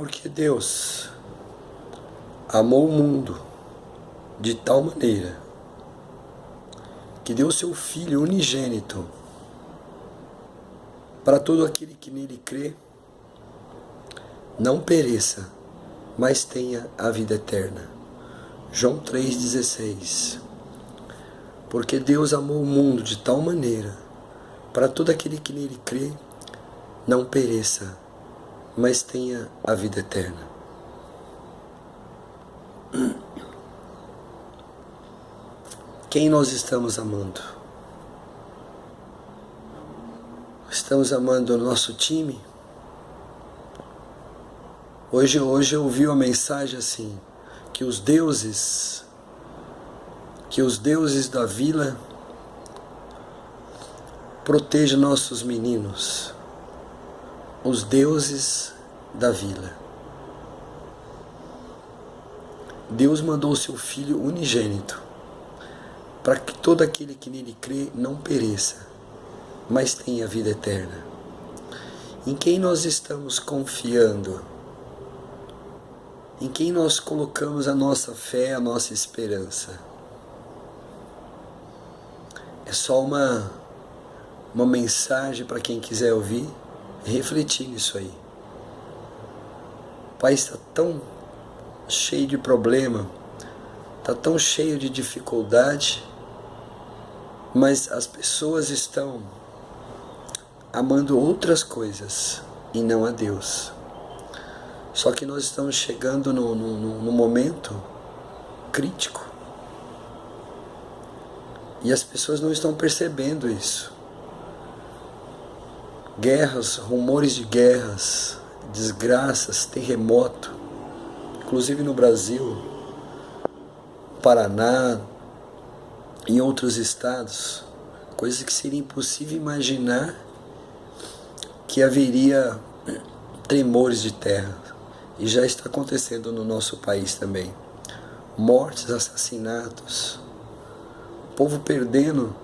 Porque Deus amou o mundo de tal maneira que deu seu Filho unigênito para todo aquele que nele crê, não pereça, mas tenha a vida eterna. João 3,16. Porque Deus amou o mundo de tal maneira, para todo aquele que nele crê, não pereça, mas tenha a vida eterna. Quem nós estamos amando? Estamos amando o nosso time? Hoje eu ouvi uma mensagem assim, que os deuses da vila protejam nossos meninos. Os deuses da vila. Deus mandou o seu Filho unigênito para que todo aquele que nele crê não pereça, mas tenha vida eterna. Em quem nós estamos confiando? Em quem nós colocamos a nossa fé, a nossa esperança? É só uma mensagem para quem quiser ouvir, refletir nisso aí. O país está tão cheio de problema, está tão cheio de dificuldade, mas as pessoas estão amando outras coisas e não a Deus. Só que nós estamos chegando num momento crítico e as pessoas não estão percebendo isso. Guerras, rumores de guerras, desgraças, terremoto, inclusive no Brasil, Paraná e em outros estados, coisas que seria impossível imaginar que haveria tremores de terra, e já está acontecendo no nosso país também. Mortes, assassinatos, o povo perdendo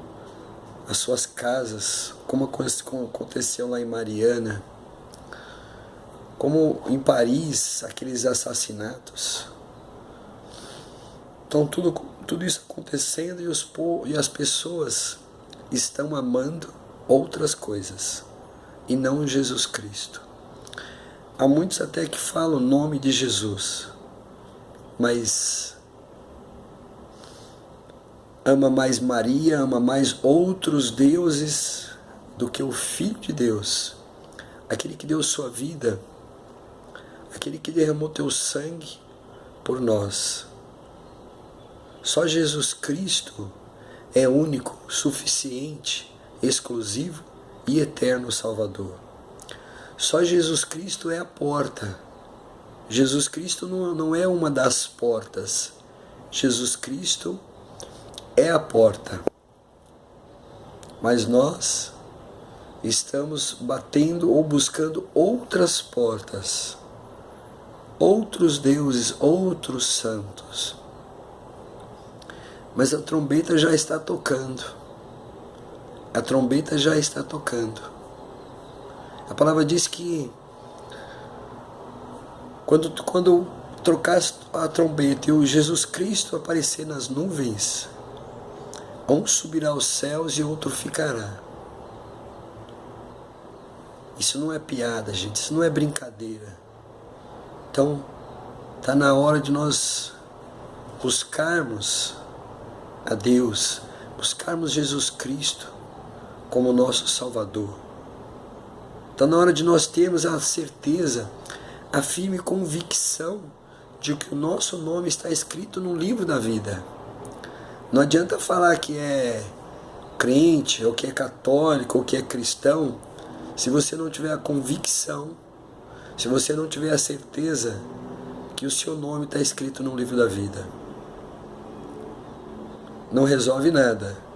as suas casas, como aconteceu lá em Mariana, como em Paris, aqueles assassinatos. Então tudo isso acontecendo e as pessoas estão amando outras coisas e não Jesus Cristo. Há muitos até que falam o nome de Jesus, mas ama mais Maria, ama mais outros deuses do que o Filho de Deus, aquele que deu sua vida, aquele que derramou teu sangue por nós. Só Jesus Cristo é único, suficiente, exclusivo e eterno Salvador. Só Jesus Cristo é a porta. Jesus Cristo não é uma das portas. Jesus Cristo é a porta. Mas nós estamos batendo ou buscando outras portas, outros deuses, outros santos. Mas a trombeta já está tocando. A trombeta já está tocando. A palavra diz que quando trocar a trombeta e o Jesus Cristo aparecer nas nuvens, um subirá aos céus e outro ficará. Isso não é piada, gente, isso não é brincadeira. Então, está na hora de nós buscarmos a Deus, buscarmos Jesus Cristo como nosso Salvador. Está na hora de nós termos a certeza, a firme convicção de que o nosso nome está escrito no livro da vida. Não adianta falar que é crente, ou que é católico, ou que é cristão, se você não tiver a convicção, se você não tiver a certeza que o seu nome está escrito no livro da vida. Não resolve nada.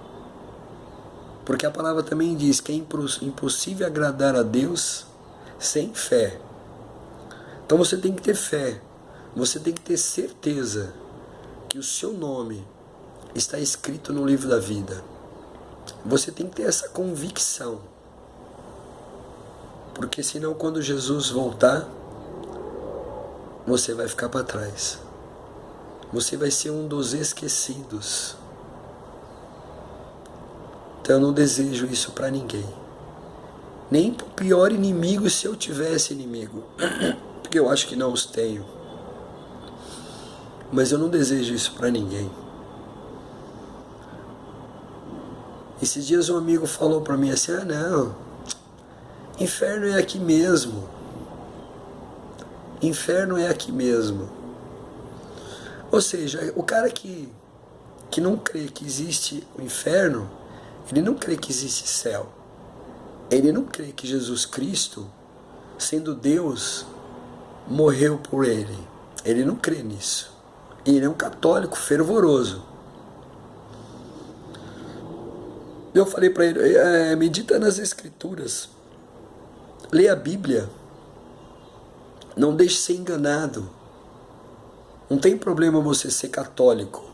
Porque a palavra também diz que é impossível agradar a Deus sem fé. Então você tem que ter fé, você tem que ter certeza que o seu nome está escrito no livro da vida. Você tem que ter essa convicção. Porque senão quando Jesus voltar, você vai ficar para trás. Você vai ser um dos esquecidos. Então eu não desejo isso para ninguém. Nem para o pior inimigo, se eu tivesse inimigo. Porque eu acho que não os tenho. Mas eu não desejo isso para ninguém. Esses dias um amigo falou para mim assim, não, inferno é aqui mesmo. Inferno é aqui mesmo. Ou seja, o cara que não crê que existe o inferno, ele não crê que existe céu. Ele não crê que Jesus Cristo, sendo Deus, morreu por ele. Ele não crê nisso. Ele é um católico fervoroso. Eu falei para ele, medita nas Escrituras. Lê a Bíblia. Não deixe ser enganado. Não tem problema você ser católico.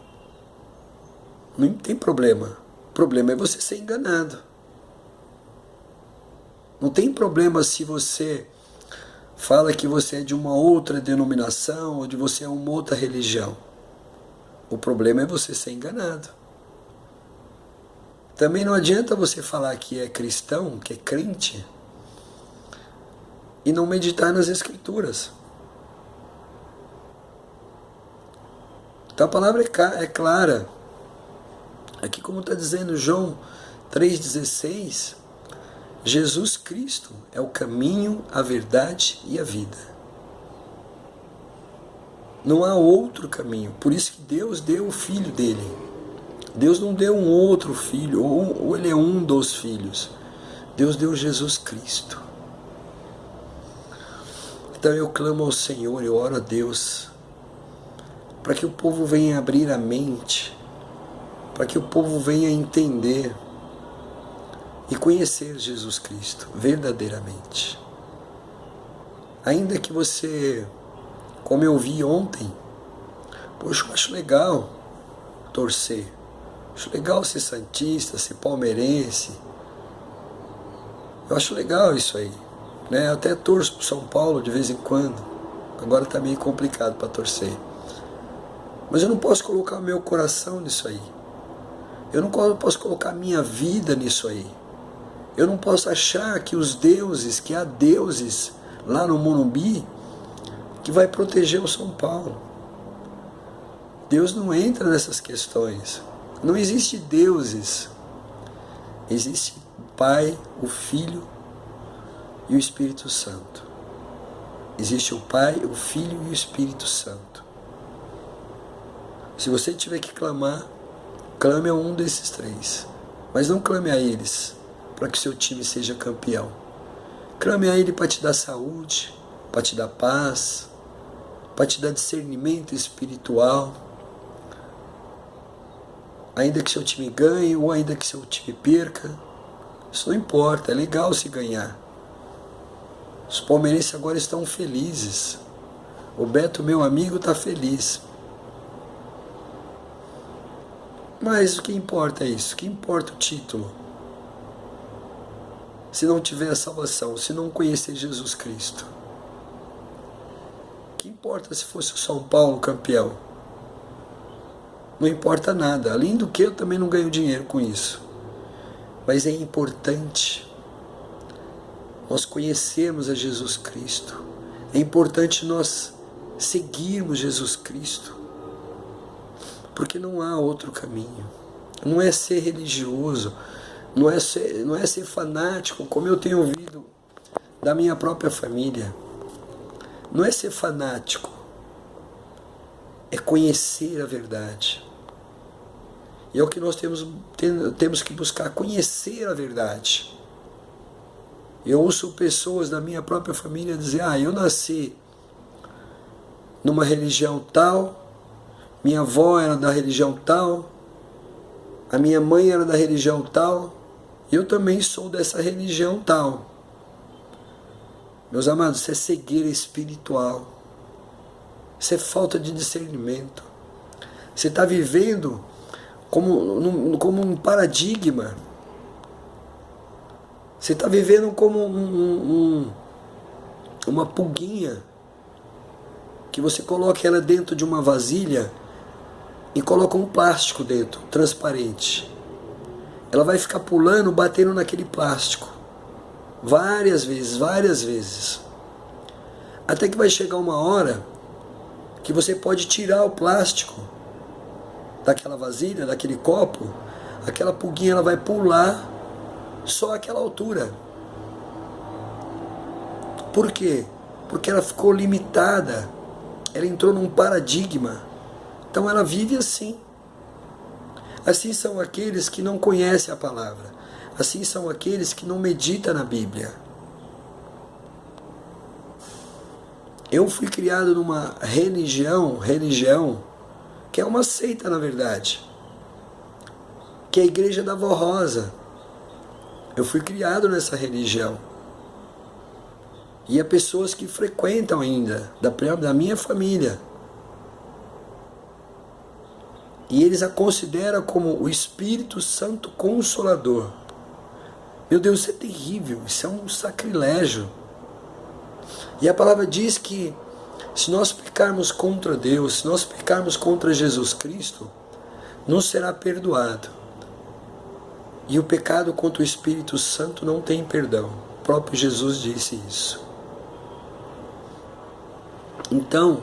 Não tem problema. O problema é você ser enganado. Não tem problema se você fala que você é de uma outra denominação ou de você é uma outra religião. O problema é você ser enganado. Também não adianta você falar que é cristão, que é crente, e não meditar nas Escrituras. Então a palavra é clara. Aqui como está dizendo João 3,16, Jesus Cristo é o caminho, a verdade e a vida. Não há outro caminho. Por isso que Deus deu o Filho dele. Deus não deu um outro filho, ou ele é um dos filhos. Deus deu Jesus Cristo. Então eu clamo ao Senhor, eu oro a Deus, para que o povo venha abrir a mente, para que o povo venha entender e conhecer Jesus Cristo verdadeiramente. Ainda que você, como eu vi ontem, poxa, eu acho legal torcer, acho legal ser santista, ser palmeirense, eu acho legal isso aí, né? Eu até torço para São Paulo de vez em quando, agora está meio complicado para torcer, mas eu não posso colocar o meu coração nisso aí, eu não posso colocar a minha vida nisso aí. Eu não posso achar que os deuses, que há deuses lá no Morumbi que vai proteger o São Paulo. Deus não entra nessas questões. Não existe deuses. Existe o Pai, o Filho e o Espírito Santo. Existe o Pai, o Filho e o Espírito Santo. Se você tiver que clamar, clame a um desses três. Mas não clame a eles para que seu time seja campeão. Clame a Ele para te dar saúde, para te dar paz, para te dar discernimento espiritual. Ainda que seu time ganhe ou ainda que seu time perca, isso não importa, é legal se ganhar. Os palmeirenses agora estão felizes. O Beto, meu amigo, está feliz. Mas o que importa é isso? O que importa o título? Se não tiver a salvação, se não conhecer Jesus Cristo. O que importa se fosse o São Paulo campeão? Não importa nada. Além do que eu também não ganho dinheiro com isso. Mas é importante nós conhecermos a Jesus Cristo. É importante nós seguirmos Jesus Cristo. Porque não há outro caminho. Não é ser religioso. Não é ser fanático, como eu tenho ouvido da minha própria família. Não é ser fanático. É conhecer a verdade. E é o que nós temos que buscar, conhecer a verdade. Eu ouço pessoas da minha própria família dizer, eu nasci numa religião tal, minha avó era da religião tal, a minha mãe era da religião tal, eu também sou dessa religião tal. Meus amados, isso é cegueira espiritual. Isso é falta de discernimento. Você está vivendo como um paradigma. Você está vivendo como uma pulguinha que você coloque ela dentro de uma vasilha e coloca um plástico dentro, transparente. Ela vai ficar pulando, batendo naquele plástico. Várias vezes. Até que vai chegar uma hora que você pode tirar o plástico daquela vasilha, daquele copo, aquela pulguinha ela vai pular só aquela altura. Por quê? Porque ela ficou limitada, ela entrou num paradigma, então ela vive assim. Assim são aqueles que não conhecem a palavra, assim são aqueles que não meditam na Bíblia. Eu fui criado numa religião, que é uma seita na verdade, que é a Igreja da Vó Rosa. Eu fui criado nessa religião. E há pessoas que frequentam ainda, da minha família. E eles a consideram como o Espírito Santo Consolador. Meu Deus, isso é terrível, isso é um sacrilégio. E a palavra diz que se nós pecarmos contra Deus, se nós pecarmos contra Jesus Cristo, nos será perdoado. E o pecado contra o Espírito Santo não tem perdão. O próprio Jesus disse isso. Então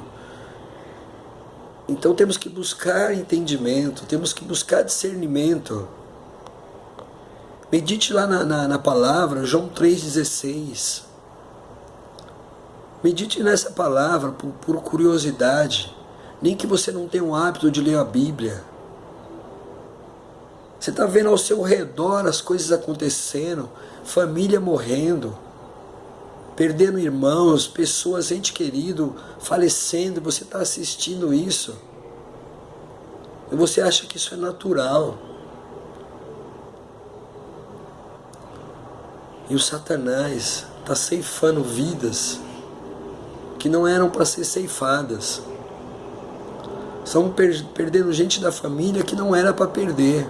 temos que buscar entendimento, temos que buscar discernimento. Medite lá na palavra, João 3,16. Medite nessa palavra por curiosidade. Nem que você não tenha o hábito de ler a Bíblia. Você está vendo ao seu redor as coisas acontecendo, família morrendo, perdendo irmãos, pessoas, ente querido, falecendo, você está assistindo isso. E você acha que isso é natural. E o Satanás está ceifando vidas que não eram para ser ceifadas. Estão perdendo gente da família que não era para perder.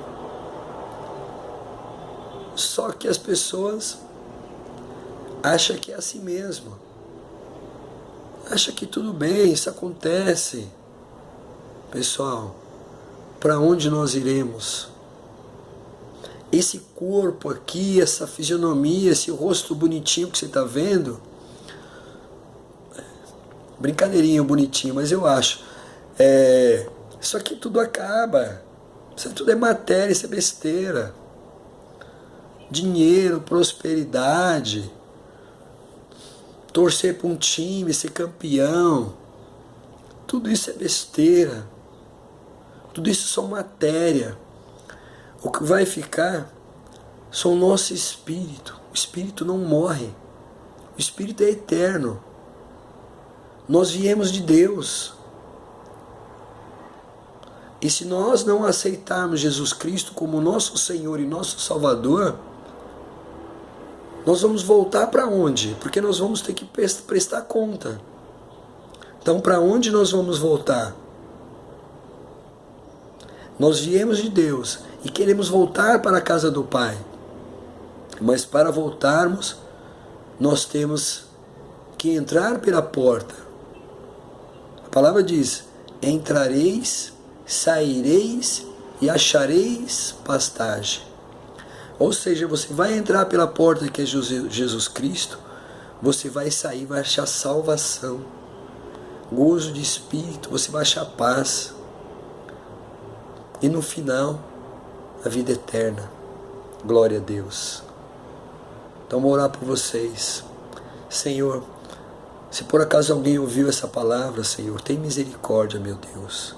Só que as pessoas acham que é assim mesmo. Acham que tudo bem, isso acontece. Pessoal, para onde nós iremos? Esse corpo aqui, essa fisionomia, esse rosto bonitinho que você está vendo, brincadeirinha bonitinho, mas eu acho, isso aqui tudo acaba. Isso tudo é matéria, isso é besteira. Dinheiro, prosperidade, torcer para um time, ser campeão, tudo isso é besteira. Tudo isso são matéria. O que vai ficar são o nosso espírito. O espírito não morre. O espírito é eterno. Nós viemos de Deus. E se nós não aceitarmos Jesus Cristo como nosso Senhor e nosso Salvador, nós vamos voltar para onde? Porque nós vamos ter que prestar conta. Então, para onde nós vamos voltar? Nós viemos de Deus e queremos voltar para a casa do Pai. Mas para voltarmos, nós temos que entrar pela porta. A palavra diz: entrareis, saireis e achareis pastagem. Ou seja, você vai entrar pela porta que é Jesus Cristo, você vai sair, vai achar salvação, gozo de espírito, você vai achar paz. E no final, a vida eterna. Glória a Deus. Então vou orar por vocês. Senhor, se por acaso alguém ouviu essa palavra, Senhor, tem misericórdia, meu Deus.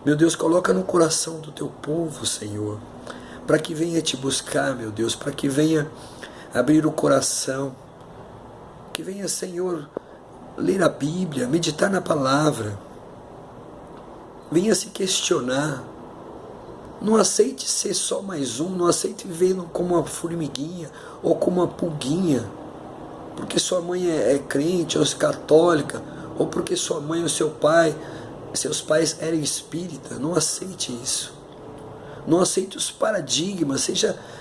Meu Deus, coloca no coração do teu povo, Senhor, para que venha te buscar, meu Deus, para que venha abrir o coração, que venha, Senhor, ler a Bíblia, meditar na palavra, venha se questionar. Não aceite ser só mais um, não aceite viver como uma formiguinha ou como uma pulguinha, porque sua mãe é crente ou é católica, ou porque sua mãe ou seu pai, seus pais eram espírita. Não aceite isso. Não aceite os paradigmas,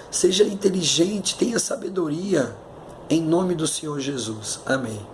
seja inteligente, tenha sabedoria, em nome do Senhor Jesus. Amém.